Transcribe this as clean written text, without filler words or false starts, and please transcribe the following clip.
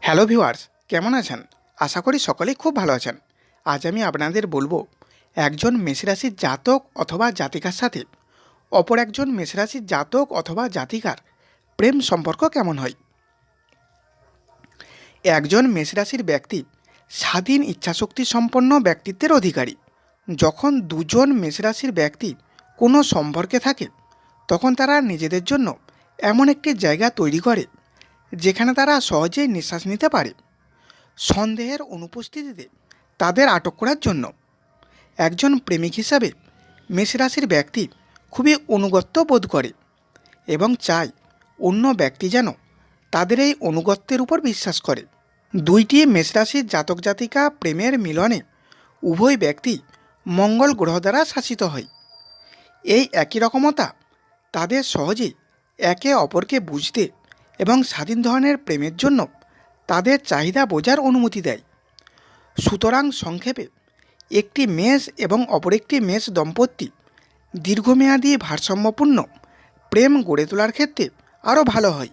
Hello viewers, কেমন আছেন? আশা করি সকলেই খুব ভালো আছেন। আজ আমি আপনাদের বলবো একজন মেষরাশির জাতক অথবা জাতিকার সাথে অপর একজন মেষরাশির জাতক অথবা জাতিকার প্রেম সম্পর্ক কেমন হয়। একজন মেষরাশির ব্যক্তি স্বাধীন ইচ্ছাশক্তি সম্পন্ন ব্যক্তিত্বের অধিকারী। যখন দুজন মেষরাশির ব্যক্তি কোনো সম্পর্কে থাকে তখন তারা নিজেদের জন্য এমন একটি জায়গা তৈরি করে যেখানে তারা সহজেই নিঃশ্বাস নিতে পারে। সন্দেহের অনুপস্থিতিতে তাদের আটক করার জন্য একজন প্রেমিক হিসাবে মেষরাশির ব্যক্তি খুবই অনুগত্য বোধ করে এবং চায় অন্য ব্যক্তি যেন তাদের এই অনুগত্যের উপর বিশ্বাস করে। দুইটি মেষরাশির জাতক জাতিকা প্রেমের মিলনে উভয় ব্যক্তি মঙ্গল গ্রহ দ্বারা শাসিত হয়। এই একই রকমতা তাদের সহজেই একে অপরকে বুঝতে এবং স্বাধীন ধরনের প্রেমের জন্য তাদের চাহিদা বোঝার অনুমতি দেয়। সুতরাং সংক্ষেপে একটি মেষ এবং অপর একটি মেষ দম্পতি দীর্ঘমেয়াদী ভারসাম্যপূর্ণ প্রেম গড়ে তোলার ক্ষেত্রে আরও ভালো হয়।